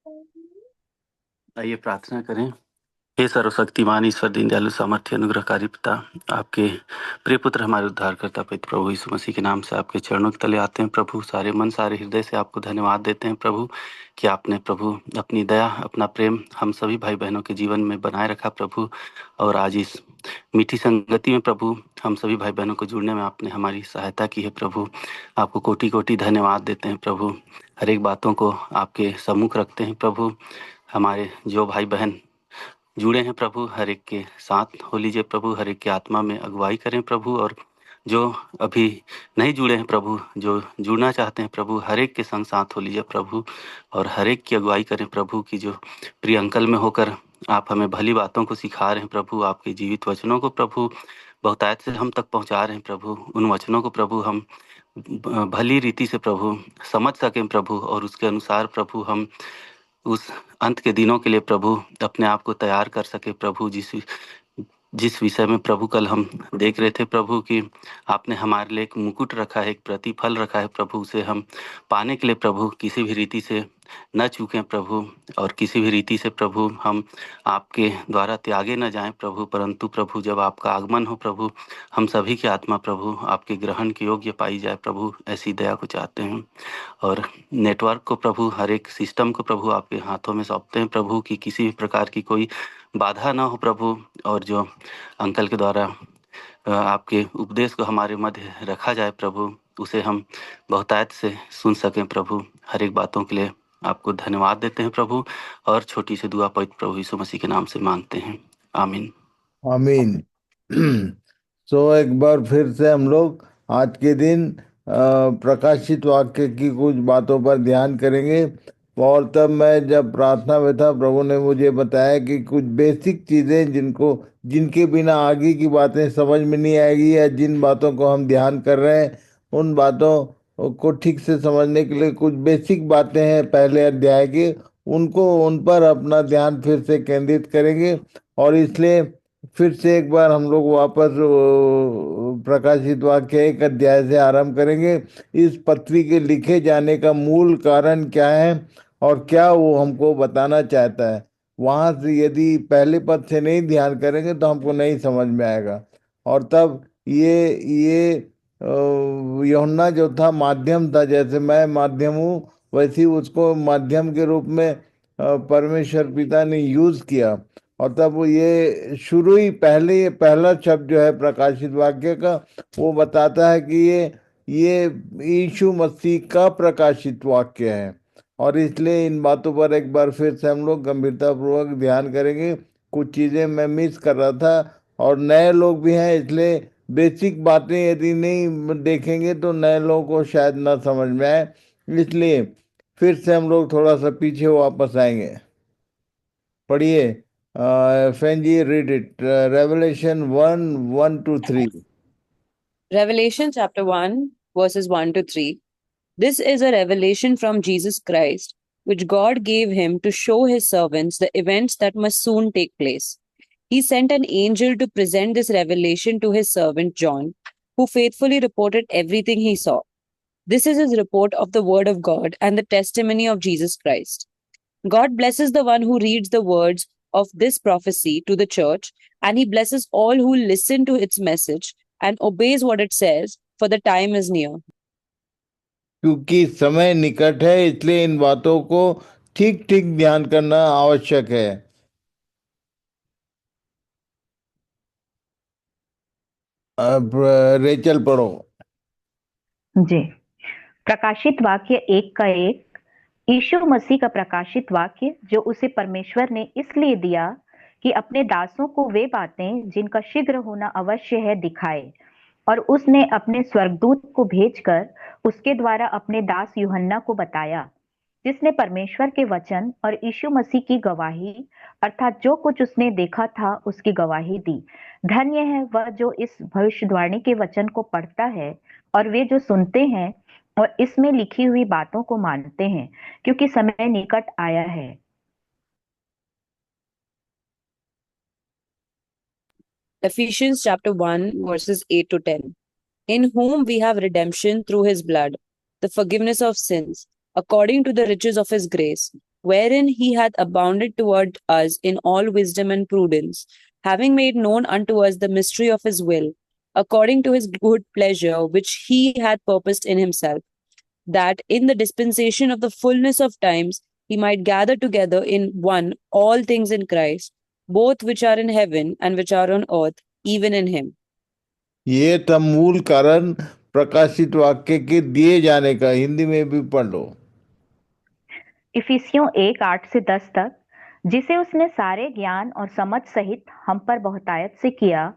आइए प्रार्थना करें। हे सर्वशक्तिमान ईश्वर दीनदयालु सामर्थ्य अनुग्रहकारी पिता, आपके प्रिय पुत्र हमारे उद्धारकर्ता पवित्र प्रभु यीशु मसीह के नाम से आपके चरणों के तले आते हैं प्रभु। सारे मन सारे हृदय से आपको धन्यवाद देते हैं प्रभु कि आपने प्रभु अपनी दया अपना प्रेम हम सभी भाई बहनों के जीवन में बनाए रखा प्रभु। और आज इस मीठी संगति में प्रभु हम सभी भाई बहनों को जुड़ने में आपने हमारी सहायता की है प्रभु। आपको कोटि कोटि धन्यवाद देते हैं प्रभु। हर एक बातों को आपके सम्मुख रखते हैं प्रभु। हमारे जो भाई बहन जुड़े हैं प्रभु, हर एक के साथ हो लीजिए प्रभु, हर एक की आत्मा में अगुवाई करें प्रभु। और जो अभी नहीं जुड़े हैं प्रभु, जो जुड़ना चाहते हैं प्रभु, हर एक के संग साथ हो लीजिए प्रभु और हर एक की अगुवाई करें प्रभु की जो प्रिय अंकल में होकर आप हमें भली बातों को सिखा रहे हैं प्रभु। आपके जीवित वचनों को प्रभु बहुतायत से हम तक पहुंचा रहे हैं प्रभु। उन वचनों को प्रभु हम भली रीति से प्रभु समझ सकें प्रभु और उसके अनुसार प्रभु हम उस अंत के दिनों के लिए प्रभु अपने आप को तैयार कर सके प्रभु। जिस विषय में प्रभु कल हम देख रहे थे प्रभु कि आपने हमारे लिए एक मुकुट रखा है, एक प्रतिफल रखा है प्रभु, उसे हम पाने के लिए प्रभु किसी भी रीति से न चूकें प्रभु। और किसी भी रीति से प्रभु हम आपके द्वारा त्यागे न जाएं प्रभु, परंतु प्रभु जब आपका आगमन हो प्रभु हम सभी की आत्मा प्रभु आपके ग्रहण के योग्य पाई जाए प्रभु, ऐसी दया को चाहते हैं। और नेटवर्क को प्रभु, हर एक सिस्टम को प्रभु आपके हाथों में सौंपते हैं प्रभु कि किसी भी प्रकार की कोई बाधा ना हो प्रभु। और जो अंकल के द्वारा आपके उपदेश को हमारे मध्य रखा जाए प्रभु, उसे हम बहुतायत से सुन सकें प्रभु। हर एक बातों के लिए आपको धन्यवाद देते हैं प्रभु और छोटी सी दुआ पवित्र प्रभु यीशु मसीह के नाम से मांगते हैं, आमीन। आमीन। एक बार फिर से हम लोग आज के दिन प्रकाशित वाक्य की कुछ बातों पर ध्यान करेंगे। और तब मैं जब प्रार्थना में था, प्रभु ने मुझे बताया कि कुछ बेसिक चीजें जिनके बिना आगे की बातें समझ में नहीं आएगी, या जिन बातों को हम ध्यान कर रहे हैं उन बातों को ठीक से समझने के लिए कुछ बेसिक बातें हैं पहले अध्याय के, उन पर अपना ध्यान फिर से केंद्रित करेंगे। और इसलिए फिर से एक बार हम लोग वापस प्रकाशित वाक्य 1 अध्याय से आरंभ करेंगे। इस पत्री के लिखे जाने का मूल कारण क्या है और क्या वो हमको बताना चाहता है, वहां से यदि पहले पद से नहीं ध्यान करेंगे तो हमको नहीं समझ में आएगा। और तब ये यूहन्ना जो था माध्यम था, जैसे मैं माध्यम हूँ वैसे ही उसको माध्यम के रूप में परमेश्वर पिता ने यूज किया। और तब वो ये शुरू ही पहला शब्द जो है प्रकाशित वाक्य का, वो बताता है कि ये यीशु मसीह का प्रकाशित वाक्य है। और इसलिए इन बातों पर एक बार फिर से हम लोग गंभीरता पूर्वक ध्यान करेंगे। कुछ चीजें मैं मिस कर रहा था और नए लोग भी हैं, इसलिए बेसिक बातें यदि नहीं देखेंगे तो नए लोगों को शायद ना समझ में आए। इसलिए फिर से हम लोग थोड़ा सा पीछे वापस आएंगे। पढ़िए, Fan ji, read it. Revelation 1:1-3। Revelation chapter 1, verses 1 to 3. This is a revelation from Jesus Christ, which God gave him to show his servants the events that must soon take place. He sent an angel to present this revelation to his servant John, who faithfully reported everything he saw. This is his report of the word of God and the testimony of Jesus Christ. God blesses the one who reads the words of this prophecy to the church, and he blesses all who listen to its message and obeys what it says, for the time is near. क्योंकि समय निकट है, इसलिए इन बातों को ठीक ठीक ध्यान करना आवश्यक है। अब रेचल पढ़ो। जी। प्रकाशित वाक्य 1 यीशु मसीह का प्रकाशित वाक्य जो उसे परमेश्वर ने इसलिए दिया कि अपने दासों को वे बातें जिनका शीघ्र होना अवश्य है दिखाए। और उसने अपने स्वर्गदूत को भेजकर उसके द्वारा अपने दास यूहन्ना को बताया, जिसने परमेश्वर के वचन और यीशु मसीह की गवाही अर्थात जो कुछ उसने देखा था उसकी गवाही दी। धन्य है वह जो इस भविष्यवाणी के वचन को पढ़ता है और वे जो सुनते हैं और इसमें लिखी हुई बातों को मानते हैं, क्योंकि समय निकट आया है। Ephesians chapter 1, verses 8 to 10. In whom we have redemption through his blood, the forgiveness of sins, according to the riches of his grace, wherein he hath abounded toward us in all wisdom and prudence, having made known unto us the mystery of his will, according to his good pleasure, which he had purposed in himself, that in the dispensation of the fullness of times he might gather together in one all things in Christ, both which are in heaven and which are on earth, even in him. ये था मूल कारण प्रकाशित वाक्य के दिए जाने का। हिंदी में भी पढ़ लो। इफिसियों 1:8 से 10 तक, जिसे उसने सारे ज्ञान और समझ सहित हम पर बहुतायत से किया,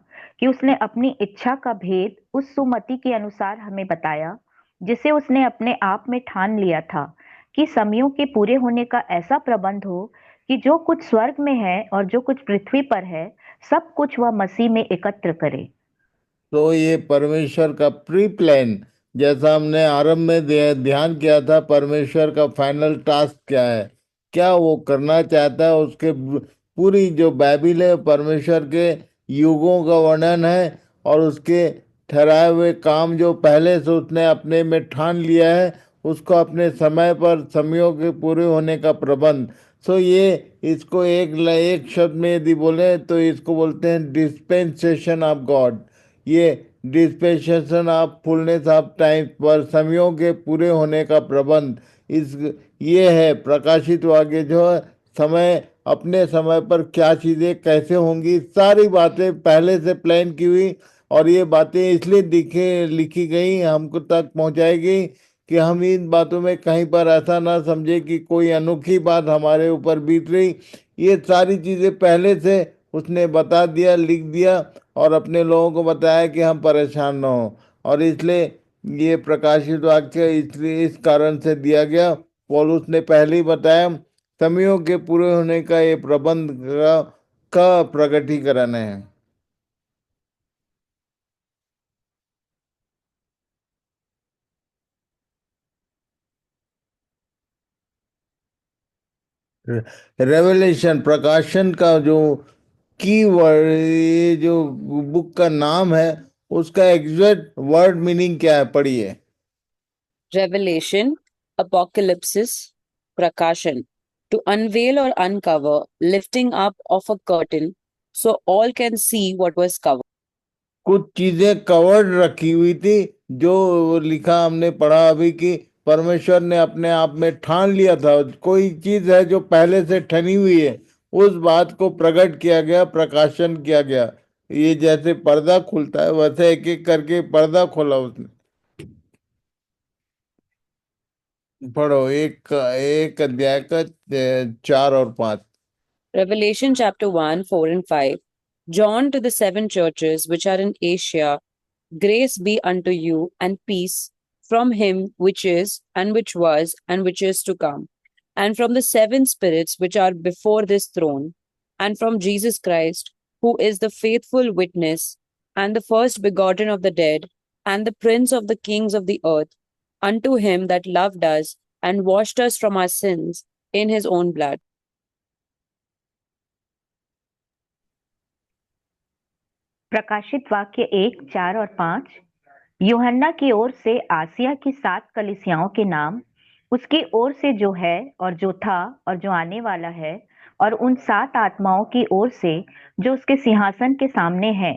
कि उसने अपनी इच्छा का भेद उस सुमति के अनुसार हमें बताया, जिसे उसने अपने आप में ठान लिया था, कि समयों के पूरे होने का ऐसा प्रबंध हो कि जो कुछ स्वर्ग में है और जो कुछ पृथ्वी पर है, सब कुछ वह मसीह में एकत्र करे। तो ये परमेश्वर का प्री प्लान, जैसा हमने आरंभ में ध्यान किया था, परमेश्वर का फाइनल टास्क क्या है, क्या वो करना चाहता है, उसके पूरी जो बाइबिल है परमेश्वर के युगों का वर्णन है, और उसके ठहराए हुए काम जो पहले से उसने अपने में ठान लिया है, उसको अपने समय पर समयों के पूरे होने का प्रबंध। सो ये इसको एक शब्द में यदि बोले तो इसको बोलते हैं डिस्पेंसेशन ऑफ गॉड। ये dispensation of fullness of time पर समयों के पूरे होने का प्रबंध, इस ये है प्रकाशित वाक्य जो है, समय अपने समय पर क्या चीज़ें कैसे होंगी, सारी बातें पहले से प्लान की हुई, और ये बातें इसलिए लिखी गई, हमको तक पहुंचाई गई कि हम इन बातों में कहीं पर ऐसा ना समझे कि कोई अनोखी बात हमारे ऊपर बीत रही। ये सारी चीज़ें पहले से उसने बता दिया, लिख दिया, और अपने लोगों को बताया कि हम परेशान ना हो। और इसलिए ये प्रकाशित वाक्य इसलिए इस कारण से दिया गया, पौलुस ने पहले ही बताया, समयों के पूरे होने का ये प्रबंध का प्रकटीकरण है। रेवलेशन प्रकाशन का जो की वर्ड, ये जो बुक का नाम है, उसका एग्जैक्ट वर्ड मीनिंग क्या है, पढ़िए। Revelation, Apocalypse, Prakashan. To unveil or uncover, lifting up of a curtain so all can see what was covered. कुछ चीजें कवर्ड रखी हुई थी, जो लिखा हमने पढ़ा अभी कि परमेश्वर ने अपने आप में ठान लिया था, कोई चीज है जो पहले से ठनी हुई है, उस बात को प्रकट किया गया, प्रकाशन किया गया। ये जैसे पर्दा खुलता है, वैसे एक एक करके पर्दा खोला उसने। पढ़ो एक एक अध्याय का 4 और 5। Revelation chapter 1, 4 and 5. John to the seven churches which are in Asia, grace be unto you and peace from him which is, and which was, and which is to come, and from the seven spirits which are before this throne, and from Jesus Christ, who is the faithful witness, and the first begotten of the dead, and the prince of the kings of the earth, unto him that loved us and washed us from our sins in his own blood. प्रकाशित वाक्य 1, 4 और 5। यूहन्ना की ओर से आसिया की 7 कलीसियाओं के नाम, उसकी ओर से जो है और जो था और जो आने वाला है, और उन 7 आत्माओं की ओर से जो उसके सिंहासन के सामने है,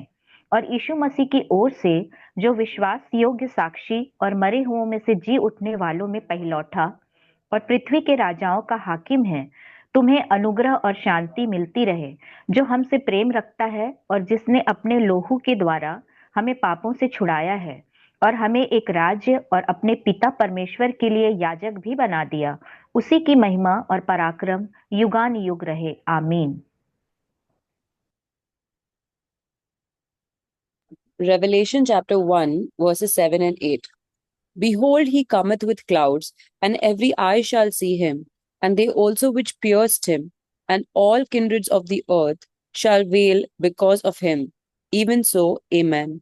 और यीशु मसीह की ओर से जो विश्वास योग्य साक्षी और मरे हुओं में से जी उठने वालों में पहिलौठा और पृथ्वी के राजाओं का हाकिम है, तुम्हें अनुग्रह और शांति मिलती रहे, जो हमसे प्रेम रखता है और जिसने अपने लोहू के द्वारा हमें पापों से छुड़ाया है, और हमें एक राज्य और अपने पिता परमेश्वर के लिए याजक भी बना दिया। उसी की महिमा और पराक्रम युगान युग रहे, आमीन। Revelation chapter 1, verses 7 and 8. Behold, he cometh with clouds, and every eye shall see him, and they also which pierced him, and all kindreds of the earth shall wail because of him. Even so, Amen.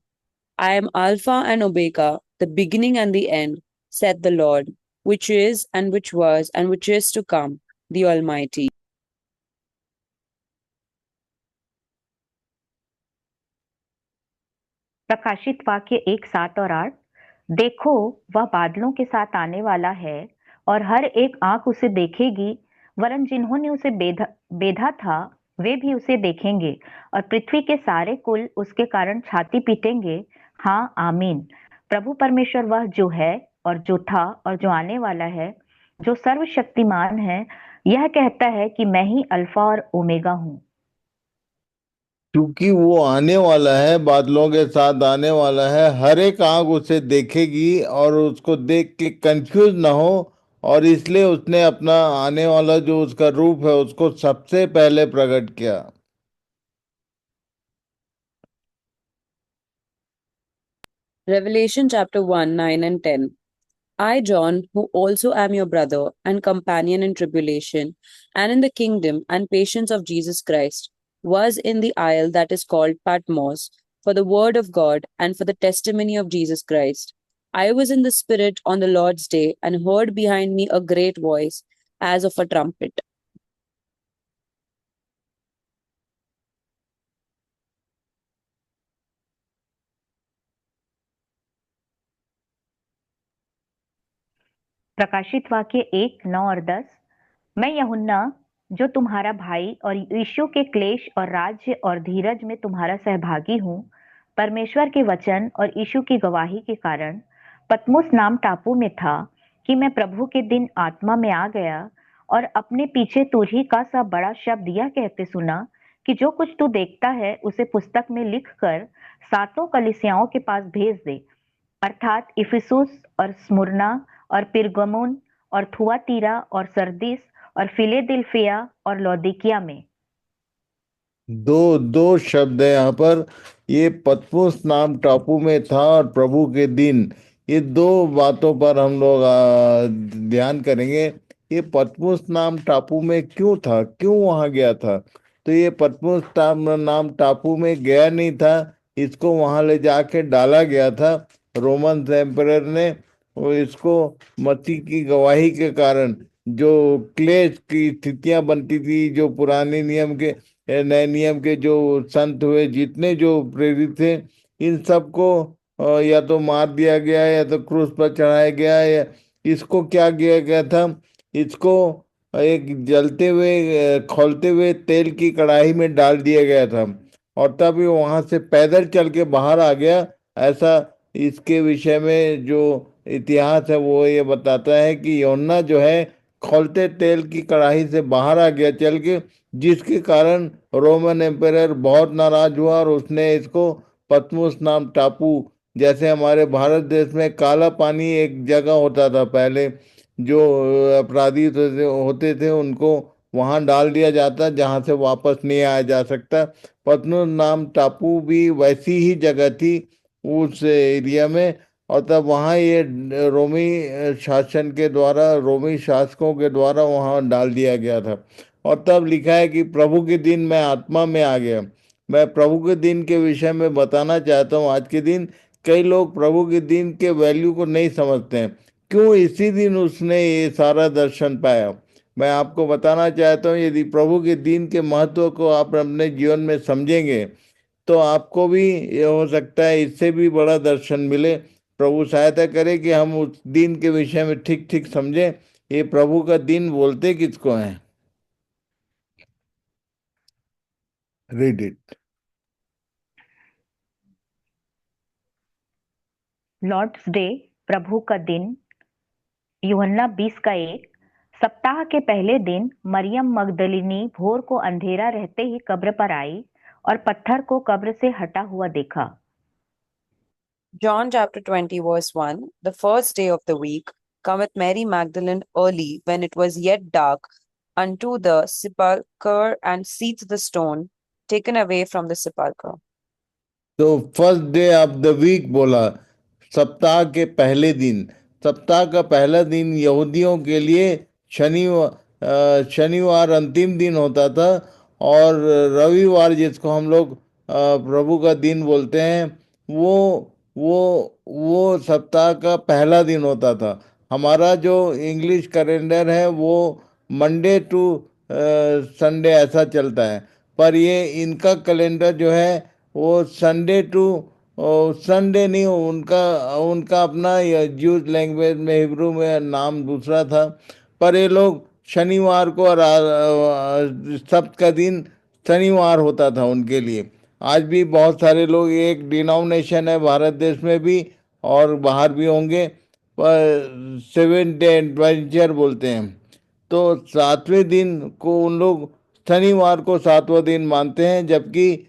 I am Alpha and Omega, the beginning and the end, saith the Lord, which is, and which was, and which is to come, the Almighty. प्रकाशित वाक्य 1, 7 और 8। देखो, वह बादलों के साथ आने वाला है, और हर एक आंख उसे देखेगी, वरन जिन्होंने उसे बेधा था वे भी उसे देखेंगे, और पृथ्वी के सारे कुल उसके कारण छाती पीटेंगे। हाँ, आमीन। प्रभु परमेश्वर वह जो है और जो था और जो आने वाला है, जो सर्वशक्तिमान है, यह कहता है कि मैं ही अल्फा और ओमेगा हूँ। क्योंकि वो आने वाला है, बादलों के साथ आने वाला है, हर एक आंख उसे देखेगी और उसको देख के कंफ्यूज ना हो। और इसलिए उसने अपना आने वाला जो उसका रूप है उसको सबसे पहले प्रकट किया। Revelation chapter 1, 9 and 10. I, John, who also am your brother and companion in tribulation and in the kingdom and patience of Jesus Christ, was in the isle that is called Patmos for the word of God and for the testimony of Jesus Christ. I was in the Spirit on the Lord's day and heard behind me a great voice as of a trumpet. प्रकाशित वाक्य 1, 9 और 10। मैं यूहन्ना, जो तुम्हारा भाई और यीशु के क्लेश और राज्य और धीरज में तुम्हारा सहभागी हूँ, परमेश्वर के वचन और यीशु की गवाही के कारण पतमुस नाम टापू में था कि मैं प्रभु के दिन आत्मा में आ गया और अपने पीछे तुरही का सा बड़ा शब्द यह कहते सुना कि जो कुछ तू देखता है उसे पुस्तक में लिखकर सातों कलीसियाओं के पास भेज दे, अर्थात इफिसुस और स्मुरना और पिरगमुन और थुआतीरा और सरदीस और फिलेदेल्फिया और लौदीकिया में। दो दो शब्द है यहाँ पर। ये पतमुस नाम टापू में था और प्रभु के दिन, ये दो बातों पर हम लोग ध्यान करेंगे। ये पतमुस नाम टापू में क्यों था, क्यों वहां गया था? तो ये पतमुस नाम टापू में गया नहीं था, इसको वहां ले जाके डाला गया था रोमन एम्परर ने। और इसको मसीह की गवाही के कारण जो क्लेश की स्थितियां बनती थी, जो पुराने नियम के नए नियम के जो संत हुए, जितने जो प्रेरित थे, इन सबको या तो मार दिया गया या तो क्रूस पर चढ़ाया गया, या इसको क्या किया गया था, इसको एक जलते हुए खौलते हुए तेल की कढ़ाई में डाल दिया गया था और तब ये वहां से पैदल चल के बाहर आ गया। ऐसा इसके विषय में जो इतिहास है वो ये बताता है कि योना जो है खौलते तेल की कढ़ाई से बाहर आ गया चल के, जिसके कारण रोमन एम्पायर बहुत नाराज हुआ और उसने इसको पतमुस नाम टापू, जैसे हमारे भारत देश में काला पानी एक जगह होता था पहले, जो अपराधी होते थे उनको वहां डाल दिया जाता जहां से वापस नहीं आया जा सकता। पतमुस नाम टापू भी वैसी ही जगह थी उस एरिया में। और तब वहाँ ये रोमी शासन के द्वारा, रोमी शासकों के द्वारा वहाँ डाल दिया गया था। और तब लिखा है कि प्रभु के दिन मैं आत्मा में आ गया। मैं प्रभु के दिन के विषय में बताना चाहता हूँ। आज के दिन कई लोग प्रभु के दिन के वैल्यू को नहीं समझते हैं। क्यों इसी दिन उसने ये सारा दर्शन पाया? मैं आपको बताना चाहता हूँ, यदि प्रभु के दिन के महत्व को आप अपने जीवन में समझेंगे तो आपको भी ये हो सकता है इससे भी बड़ा दर्शन मिले। प्रभु सहायता करे कि हम उस दिन के विषय में ठीक ठीक समझें। ये प्रभु का दिन बोलते किसको है? Read it. लॉर्ड्स डे, प्रभु का दिन, यूहन्ना 20 का 1। सप्ताह के पहले दिन मरियम मगदलिनी भोर को अंधेरा रहते ही कब्र पर आई और पत्थर को कब्र से हटा हुआ देखा। John chapter 20, verse 1. The first day of the week cometh Mary Magdalene early, when it was yet dark, unto the sepulchre, and seeth the stone taken away from the sepulchre. तो first day of the week बोला, सप्ताह के पहले दिन। सप्ताह का पहला दिन यहूदियों के लिए शनिवार अंतिम दिन होता था, और रविवार जिसको हम लोग प्रभु का दिन बोलते हैं, वो वो सप्ताह का पहला दिन होता था। हमारा जो इंग्लिश कैलेंडर है वो मंडे टू संडे ऐसा चलता है, पर ये इनका कैलेंडर जो है वो संडे टू संडे नहीं, उनका उनका अपना जूस लैंग्वेज में हिब्रू में नाम दूसरा था। पर ये लोग शनिवार को सप्त का दिन शनिवार होता था उनके लिए। आज भी बहुत सारे लोग, एक डिनोमिनेशन है भारत देश में भी और बाहर भी होंगे, पर सेवन डे एडवेंचर बोलते हैं। तो सातवें दिन को उन लोग शनिवार को सातवां दिन मानते हैं, जबकि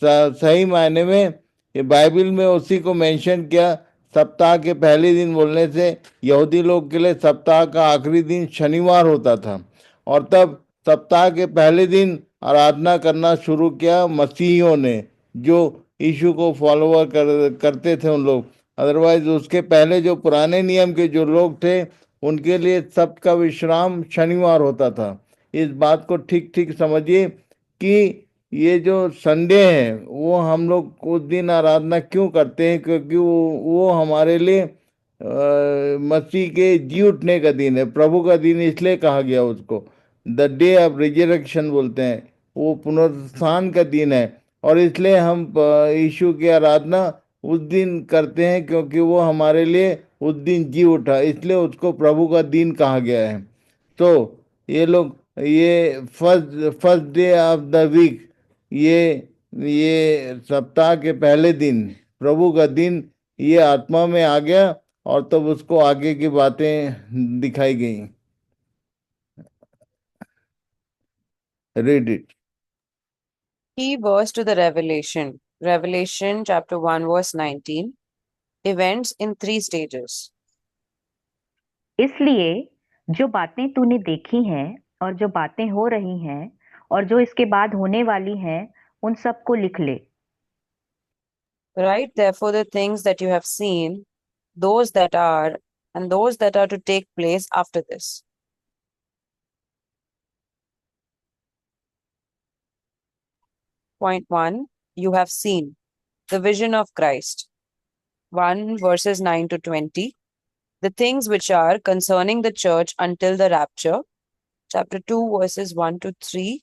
सही मायने में ये बाइबल में उसी को मेंशन किया। सप्ताह के पहले दिन बोलने से यहूदी लोग के लिए सप्ताह का आखिरी दिन शनिवार होता था, और तब सप्ताह के पहले दिन आराधना करना शुरू किया मसीहियों ने, जो यीशु को फॉलोअर करते थे उन लोग। अदरवाइज उसके पहले जो पुराने नियम के जो लोग थे, उनके लिए सप्त का विश्राम शनिवार होता था। इस बात को ठीक ठीक समझिए कि ये जो संडे है वो हम लोग उस दिन आराधना क्यों करते हैं, क्योंकि वो हमारे लिए मसीह के जी उठने का दिन है, प्रभु का दिन इसलिए कहा गया उसको। द डे ऑफ रिजरेक्शन बोलते हैं, वो पुनरुत्थान का दिन है। और इसलिए हम यीशु की आराधना उस दिन करते हैं, क्योंकि वो हमारे लिए उस दिन जी उठा, इसलिए उसको प्रभु का दिन कहा गया है। तो ये लोग, ये first first day of the week, ये सप्ताह के पहले दिन, प्रभु का दिन, ये आत्मा में आ गया और तब उसको आगे की बातें दिखाई गई। Read it. Key verse to the Revelation. Revelation chapter 1 verse 19. Events in 3 stages. इसलिए जो बातें तूने देखी हैं और जो बातें हो रही हैं और जो इसके बाद होने वाली हैं, उन सबको लिख ले। Write therefore the things that you have seen, those that are, and those that are to take place after this. Point 1. You have seen the vision of Christ. 1 verses 9 to 20. The things which are concerning the church until the rapture. Chapter 2 verses 1 to 3.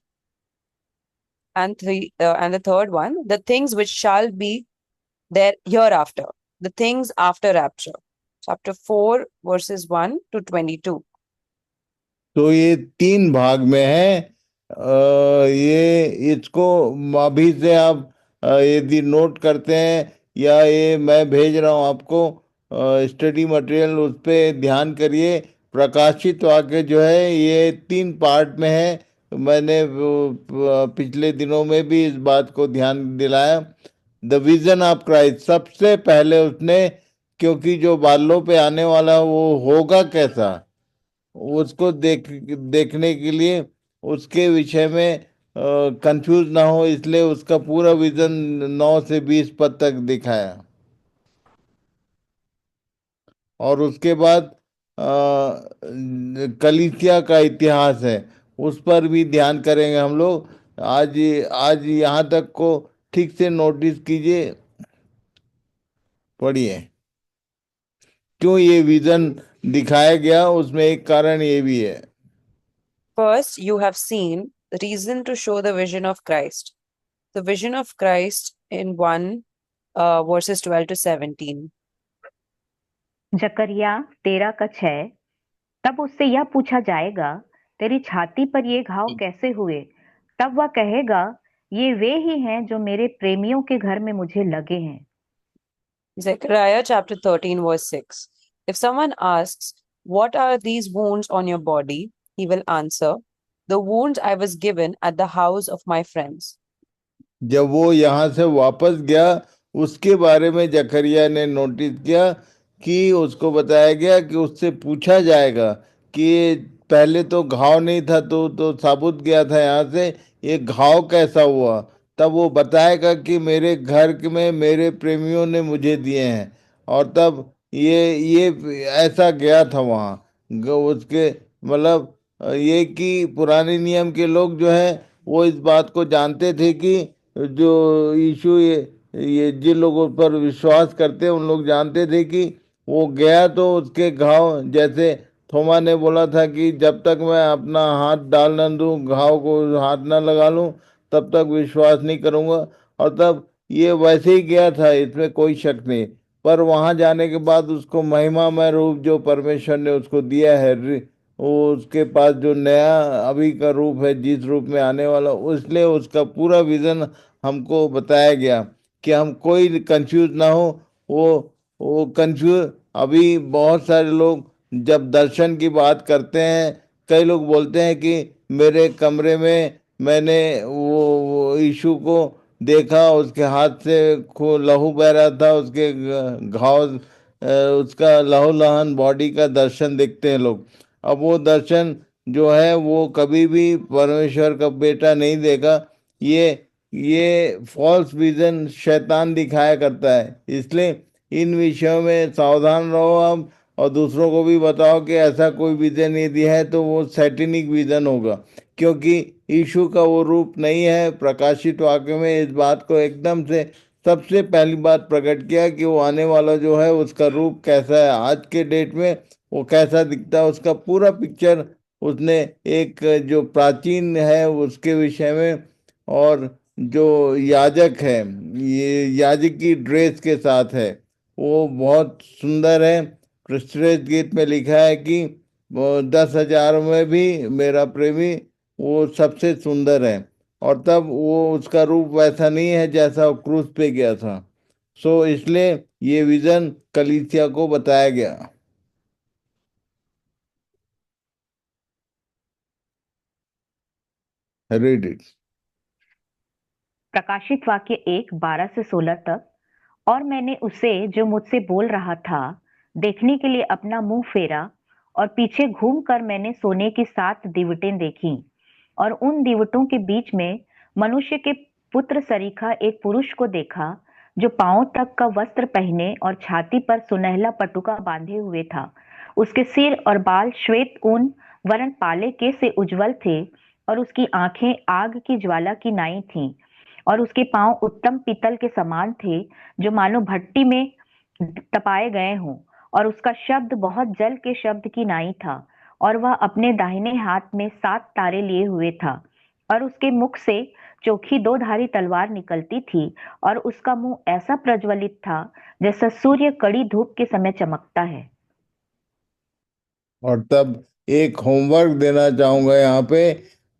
And the third one, the things which shall be there hereafter, the things after rapture. Chapter 4 verses 1 to 22. तो ये 3 भाग में है। ये इसको अभी से आप यदि नोट करते हैं, या ये मैं भेज रहा हूँ आपको स्टडी मटेरियल, उस पर ध्यान करिए। प्रकाशित वाक्य जो है ये 3 पार्ट में है। मैंने पिछले दिनों में भी इस बात को ध्यान दिलाया। द विजन ऑफ क्राइस्ट, सबसे पहले उसने, क्योंकि जो बालों पे आने वाला वो होगा कैसा, उसको देखने के लिए उसके विषय में कंफ्यूज ना हो, इसलिए उसका पूरा विजन 9 से 20 पद तक दिखाया। और उसके बाद कलीसिया का इतिहास है, उस पर भी ध्यान करेंगे हम लोग। आज आज यहाँ तक को ठीक से नोटिस कीजिए, पढ़िए क्यों ये विजन दिखाया गया। उसमें एक कारण ये भी है। First, you have seen the reason to show the vision of Christ. The vision of Christ in 1 verses 12 to 17. जकरिया 13:6। तब उससे यह पूछा जाएगा, तेरी छाती पर ये घाव कैसे हुए? तब वह कहेगा, ये वे ही हैं जो मेरे प्रेमियों के घर में मुझे लगे हैं। Zechariah chapter 13 verse 6. If someone asks, what are these wounds on your body? He will answer, the wounds I was given at the house of my friends. जब वो यहाँ से वापस गया, उसके बारे में जकरिया ने नोटिस किया कि उसको बताया गया कि उससे पूछा जाएगा कि पहले तो घाव नहीं था, तो साबुत गया था यहाँ से, ये घाव कैसा हुआ? तब वो बताएगा कि मेरे घर में मेरे प्रेमियों ने मुझे दिए हैं, और तब ये ऐसा गया था वहाँ। उसके मतलब ये कि पुराने नियम के लोग जो है वो इस बात को जानते थे कि जो यीशु ये जिन लोगों पर विश्वास करते हैं उन लोग जानते थे कि वो गया तो उसके घाव, जैसे थोमा ने बोला था कि जब तक मैं अपना हाथ डाल न दूं, घाव को हाथ न लगा लूं, तब तक विश्वास नहीं करूंगा। और तब ये वैसे ही गया था, इसमें कोई शक नहीं। पर वहां जाने के बाद उसको महिमामय रूप जो परमेश्वर ने उसको दिया है, वो उसके पास जो नया अभी का रूप है, जिस रूप में आने वाला, इसलिए उसका पूरा विजन हमको बताया गया कि हम कोई कंफ्यूज ना हो। वो वो कंफ्यूज, अभी बहुत सारे लोग जब दर्शन की बात करते हैं, कई लोग बोलते हैं कि मेरे कमरे में मैंने वो यीशु को देखा, उसके हाथ से लहू बह रहा था, उसके घाव, उसका लहू लहान बॉडी का दर्शन देखते हैं लोग। अब वो दर्शन जो है वो कभी भी परमेश्वर का बेटा नहीं देखा। ये ये फॉल्स विजन शैतान दिखाया करता है, इसलिए इन विषयों में सावधान रहो आप, और दूसरों को भी बताओ कि ऐसा कोई विजन यदि है तो वो सैटेनिक विजन होगा, क्योंकि यीशु का वो रूप नहीं है। प्रकाशित वाक्य में इस बात को एकदम से सबसे पहली बात प्रकट किया कि वो आने वाला जो है उसका रूप कैसा है, आज के डेट में वो कैसा दिखता है, उसका पूरा पिक्चर उसने एक जो प्राचीन है उसके विषय में, और जो याजक है, ये याजक की ड्रेस के साथ है, वो बहुत सुंदर है। श्रेष्ठ गीत में लिखा है कि वो 10,000 में भी मेरा प्रेमी वो सबसे सुंदर है। और तब वो उसका रूप वैसा नहीं है जैसा वो क्रूस पे गया था। सो इसलिए ये विजन कलीसिया को बताया गया। Read it. प्रकाशित वाक्य 1:12 से 16 तक। और मैंने उसे जो मुझसे बोल रहा था देखने के लिए अपना मुंह फेरा, और पीछे घूमकर मैंने सोने की 7 दीवटें देखीं, और उन दीवटों के बीच में मनुष्य के पुत्र सरीखा एक पुरुष को देखा, जो पांवों तक का वस्त्र पहने और छाती पर सुनहला पटुका बांधे हुए था। उसके सिर और बाल श्वेत ऊन वरन पाले के से उज्जवल थे, और उसकी आंखें आग की ज्वाला की नाई थीं, और उसके पांव उत्तम पीतल के समान थे, जो मानो भट्टी में तपाए गए हों। और उसका शब्द बहुत जल के शब्द की नाई था, और वह अपने दाहिने हाथ में 7 तारे लिए हुए था, और उसके मुख से चोखी 2 धारी तलवार निकलती थी, और उसका मुंह ऐसा प्रज्वलित था जैसा सूर्य कड़ी धूप के समय चमकता है। और तब एक होमवर्क देना चाहूंगा यहाँ पे,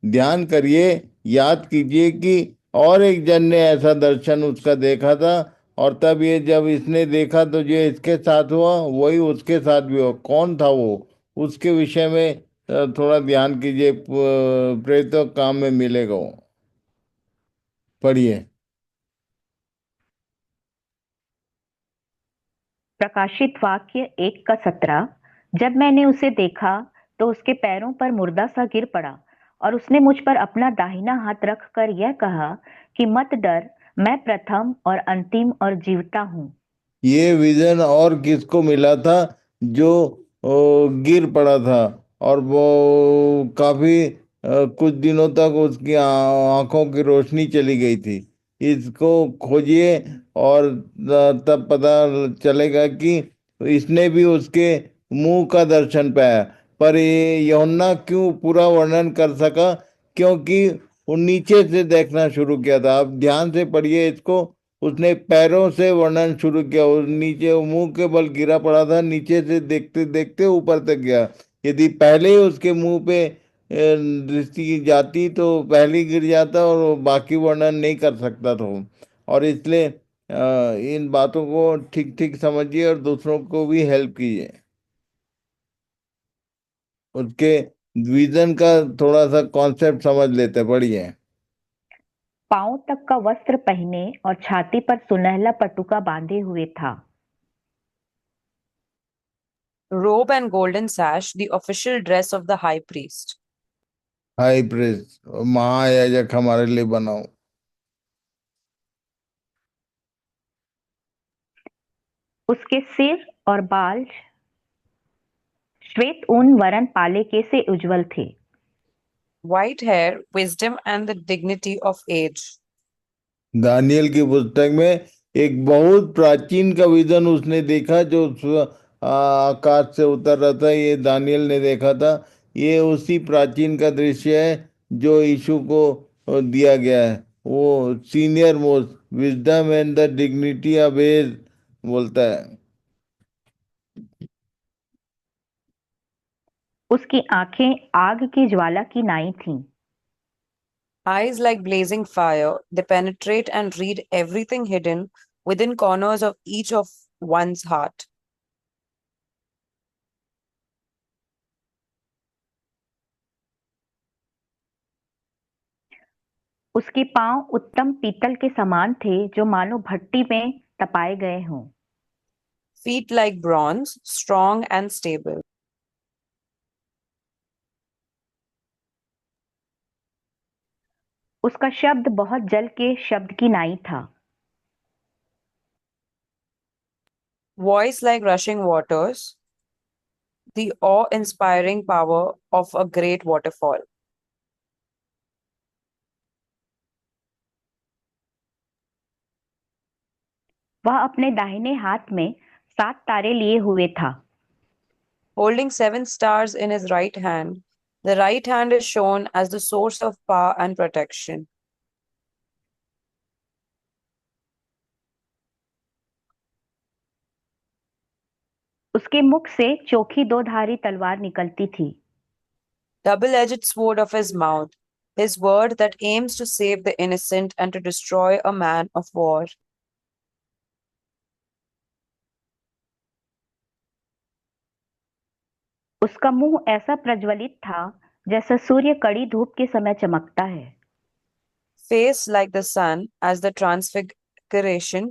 ध्यान करिए, याद कीजिए कि और एक जन ने ऐसा दर्शन उसका देखा था, और तब ये जब इसने देखा तो जो इसके साथ हुआ वही उसके साथ भी हुआ। कौन था वो, उसके विषय में थोड़ा ध्यान कीजिए, प्रेरितों काम में मिलेगा वो। पढ़िए। प्रकाशित वाक्य 1:17। जब मैंने उसे देखा तो उसके पैरों पर मुर्दा सा गिर पड़ा, और उसने मुझ पर अपना दाहिना हाथ रखकर यह कहा कि मत डर, मैं प्रथम और अंतिम और जीवता हूँ। ये विजन और किसको मिला था? जो गिर पड़ा था, और वो काफी कुछ दिनों तक उसकी आंखों की रोशनी चली गई थी। इसको खोजिए, और तब पता चलेगा कि इसने भी उसके मुंह का दर्शन पाया। पर ये यूहन्ना क्यों पूरा वर्णन कर सका? क्योंकि वो नीचे से देखना शुरू किया था। आप ध्यान से पढ़िए इसको। उसने पैरों से वर्णन शुरू किया, उस नीचे वो मुंह के बल गिरा पड़ा था, नीचे से देखते देखते ऊपर तक गया। यदि पहले ही उसके मुंह पे दृष्टि की जाती तो पहले ही गिर जाता, और वो बाकी वर्णन नहीं कर सकता था वो। और इसलिए इन बातों को ठीक ठीक समझिए और दूसरों को भी हेल्प कीजिए। उसके विजन का थोड़ा सा कॉन्सेप्ट समझ लेते, बढ़िए। पांव तक का वस्त्र पहने और छाती पर सुनहला पटुका बांधे हुए था। Robe and golden sash, the official dress of the high priest. High press, महायाजक हमारे लिए बनाओ। उसके सिर और बाल श्वेत ऊन वरन पाले के से उज्जवल थे। White hair, wisdom, and the dignity of age. Daniel की पुस्तक में एक बहुत प्राचीन का विजन उसने देखा, जो आकाश से उतर रहा था, ये दानियल ने देखा था। ये उसी प्राचीन का दृश्य है जो यीशु को दिया गया है। वो senior most wisdom and the dignity of age बोलता है। उसकी आंखें आग की ज्वाला की नाई थीं। Eyes like blazing fire, they penetrate and read everything hidden within corners of each of one's heart. उसके पांव उत्तम पीतल के समान थे, जो मानो भट्टी में तपाए गए हों। Feet like bronze, strong and stable. उसका शब्द बहुत जल के शब्द की नाई था। Voice like rushing waters, the awe-inspiring power of a great waterfall. वह अपने दाहिने हाथ में 7 तारे लिए हुए था। Holding 7 stars in his right hand, the right hand is shown as the source of power and protection. उसके मुख से चोखी 2-धारी तलवार निकलती थी। Double-edged sword of his mouth, his word that aims to save the innocent and to destroy a man of war. उसका मुंह ऐसा प्रज्वलित था, जैसा सूर्य कड़ी धूप के समय चमकता है। Face like the sun as the transfiguration,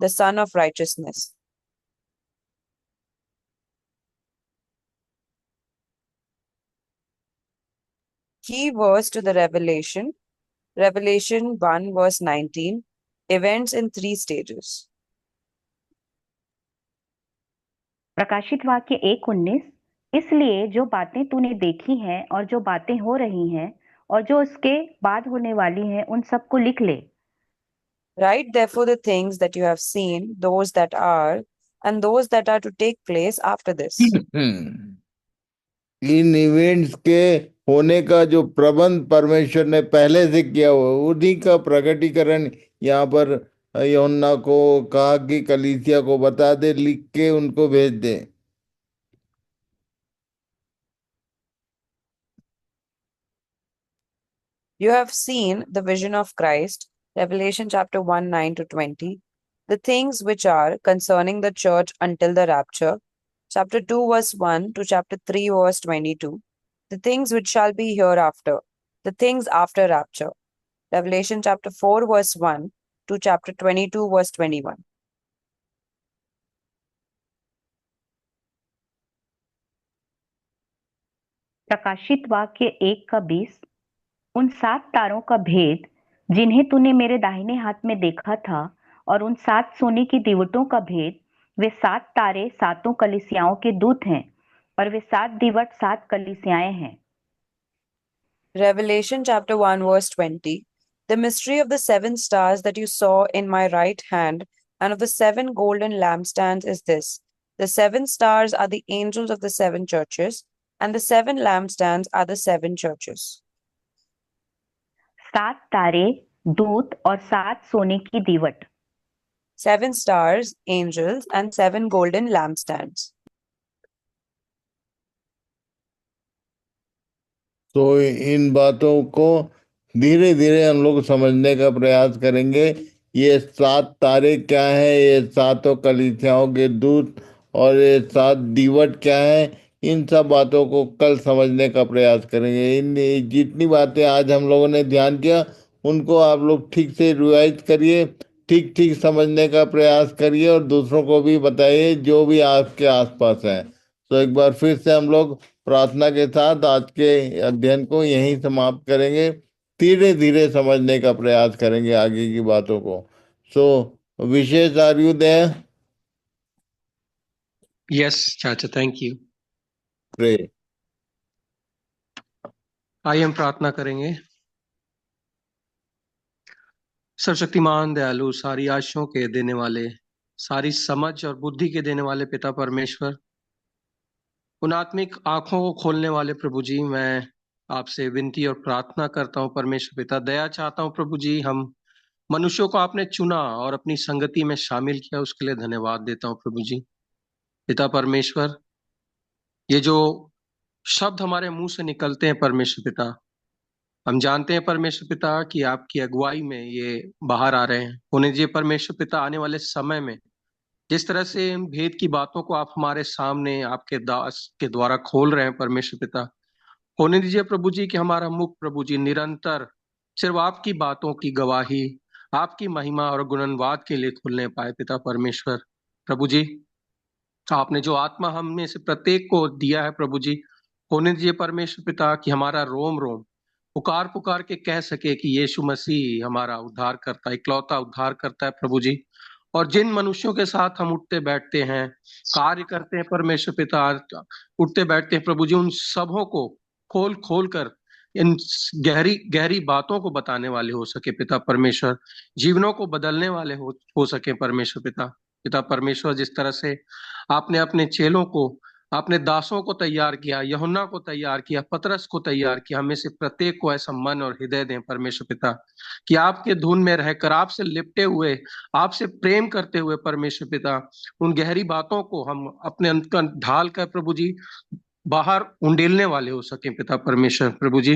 the sun of righteousness. Key verse to the Revelation 1 verse 19, events in 3 stages. प्रकाशित वाक्य 1:19, इसलिए जो बातें तूने देखी हैं और जो बातें हो रही हैं और जो उसके बाद होने वाली हैं, उन सबको लिख ले। Write therefore the things that you have seen, those that are, and those that are to take place after this. In events के होने का जो प्रबंध परमेश्वर ने पहले से किया हुआ उन्हीं का प्रकटीकरण यहाँ पर यूहन्ना को कहा कि कलीसिया को बता दे, लिख के उनको भेज दे। You have seen the vision of Christ, Revelation chapter 1 9 to 20, the things which are concerning the church until the rapture, chapter 2 verse 1 to chapter 3 verse 22, the things which shall be hereafter, the things after rapture, Revelation chapter 4 verse 1 to chapter 22 verse 21. प्रकाशित वाक्य 1:20, उन 7 तारों का भेद जिन्हें तूने मेरे दाहिने हाथ में देखा था, और उन 7 सोने की दीवटों का भेद, वे 7 तारे 7 कलीसियाओं के दूत हैं, और वे 7 दीवट 7 कलीसियाएं हैं। Revelation chapter 1 verse 20, the mystery of the 7 stars that you saw in my right hand and of the 7 golden lampstands is this. The 7 stars are the angels of the 7 churches, and the 7 lampstands are the 7 churches. 7 तारे दूत और 7 सोने की दीवट। 7 stars, angels, and 7 golden lampstands. तो इन बातों को धीरे धीरे हम लोग समझने का प्रयास करेंगे। ये 7 तारे क्या है, ये 7 कलीसियाओं के दूत और ये 7 दीवट क्या है, इन सब बातों को कल समझने का प्रयास करेंगे। इन जितनी बातें आज हम लोगों ने ध्यान किया उनको आप लोग ठीक से रिवाइज करिए, ठीक ठीक समझने का प्रयास करिए और दूसरों को भी बताइए जो भी आपके आसपास है। तो एक बार फिर से हम लोग प्रार्थना के साथ आज के अध्ययन को यहीं समाप्त करेंगे। धीरे धीरे समझने का प्रयास करेंगे आगे की बातों को। So Vishesh, are you there? Yes, Chacha, thank you. Pray. आइए हम प्रार्थना करेंगे। सर्वशक्तिमान, दयालु, सारी आशीषों के देने वाले, सारी समझ और बुद्धि के देने वाले पिता परमेश्वर, उन आत्मिक आंखों को खोलने वाले प्रभु जी, मैं आपसे विनती और प्रार्थना करता हूं परमेश्वर पिता, दया चाहता हूं प्रभु जी। हम मनुष्यों को आपने चुना और अपनी संगति में शामिल किया, उसके लिए धन्यवाद देता हूं प्रभु जी। पिता परमेश्वर, ये जो शब्द हमारे मुंह से निकलते हैं परमेश्वर पिता, हम जानते हैं परमेश्वर पिता कि आपकी अगुवाई में ये बाहर आ रहे हैं। होने दीजिए परमेश्वर पिता, आने वाले समय में जिस तरह से इन भेद की बातों को आप हमारे सामने आपके दास के द्वारा खोल रहे हैं परमेश्वर पिता, होने दीजिए प्रभु जी कि हमारा मुख प्रभु जी निरंतर सिर्फ आपकी बातों की गवाही, आपकी महिमा और गुणनवाद के लिए खुलने पाए पिता परमेश्वर। प्रभु जी, आपने जो आत्मा हम में से प्रत्येक को दिया है प्रभु जी, होने दीजिए परमेश्वर पिता कि हमारा रोम रोम पुकार पुकार के कह सके कि यीशु मसीह हमारा उद्धार करता है, इकलौता उद्धार करता है प्रभु जी। और जिन मनुष्यों के साथ हम उठते बैठते हैं, कार्य करते हैं परमेश्वर पिता, उठते बैठते हैं प्रभु जी, उन सबों को खोल खोल कर इन गहरी गहरी बातों को बताने वाले हो सके पिता परमेश्वर, जीवनों को बदलने वाले हो सके परमेश्वर पिता। पिता परमेश्वर, जिस तरह से आपने अपने चेलों को, आपने दासों को तैयार किया, यूहन्ना को तैयार किया, पतरस को तैयार किया, हमें से प्रत्येक को ऐसा मन और हृदय दें परमेश्वर पिता कि आपके धुन में रहकर, आपसे लिपटे हुए, आपसे प्रेम करते हुए परमेश्वर पिता, उन गहरी बातों को हम अपने अंतर ढाल कर प्रभु जी बाहर उंडेलने वाले हो सके पिता परमेश्वर। प्रभु जी,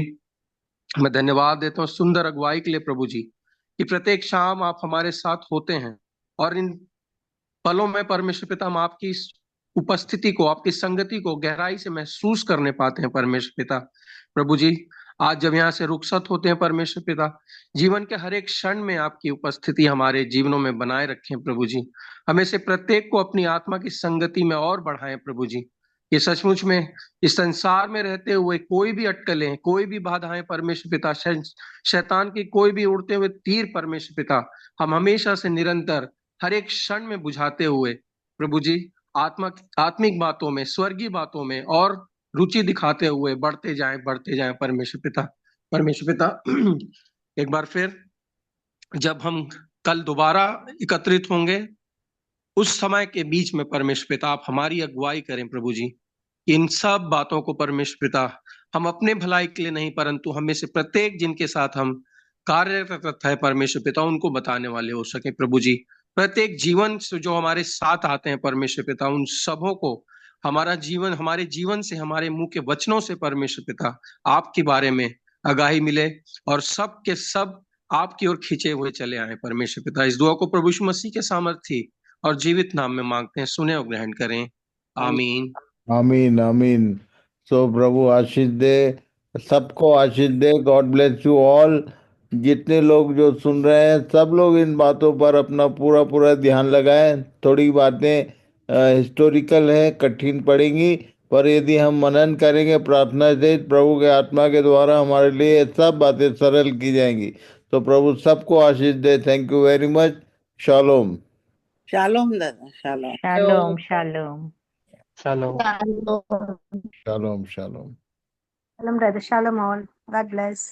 मैं धन्यवाद देता हूँ सुंदर अगुवाई के लिए प्रभु जी, कि प्रत्येक शाम आप हमारे साथ होते हैं और इन पलों में परमेश्वर पिता हम आपकी इस उपस्थिति को, आपकी संगति को गहराई से महसूस करने पाते हैं परमेश्वर पिता। प्रभु जी, आज जब यहाँ से रुखसत होते हैं परमेश्वर पिता, जीवन के हर एक क्षण में आपकी उपस्थिति हमारे जीवनों में बनाए रखें प्रभु जी। हमें से प्रत्येक को अपनी आत्मा की संगति में और बढ़ाएं प्रभु जी। ये सचमुच में इस संसार में रहते हुए कोई भी अटकलें, कोई भी बाधाएं परमेश्वर पिता, शैतान की कोई भी उड़ते हुए तीर परमेश्वर पिता, हम हमेशा से निरंतर हर एक क्षण में बुझाते हुए प्रभु जी आत्मिक बातों में, स्वर्गीय बातों में और रुचि दिखाते हुए बढ़ते जाएं परमेश्वर पिता। परमेश्वर पिता, एक बार फिर जब हम कल दोबारा एकत्रित होंगे, उस समय के बीच में परमेश्वर पिता आप हमारी अगुवाई करें प्रभु जी। इन सब बातों को परमेश्वर पिता हम अपने भलाई के लिए नहीं, परंतु हमें से प्रत्येक जिनके साथ हम कार्यरत है परमेश्वर पिता, उनको बताने वाले हो सके प्रभु जी। प्रत्येक जीवन से जो हमारे साथ आते हैं परमेश्वर पिता, उन सबों को हमारा जीवन, हमारे जीवन से, हमारे मुंह के वचनों से परमेश्वर पिता आपके बारे में आगाही मिले और सब के सब आपकी ओर खींचे हुए चले आए परमेश्वर पिता। इस दुआ को प्रभु यीशु मसीह के सामर्थी और जीवित नाम में मांगते हैं, सुने और ग्रहण करें, आमीन। आमीन आमीन। सो प्रभु आशीष दे, सबको आशीष दे। God bless you all. जितने लोग जो सुन रहे हैं, सब लोग इन बातों पर अपना पूरा पूरा ध्यान लगाएं। थोड़ी बातें हिस्टोरिकल हैं, कठिन पड़ेंगी, पर यदि हम मनन करेंगे प्रार्थना से, प्रभु के आत्मा के द्वारा हमारे लिए सब बातें सरल की जाएंगी। तो प्रभु सबको आशीष दे। Thank you very much. Shalom shalom दादा, shalom. Shalom shalom shalom. Shalom shalom. Shalom, brother. Shalom, all. God bless.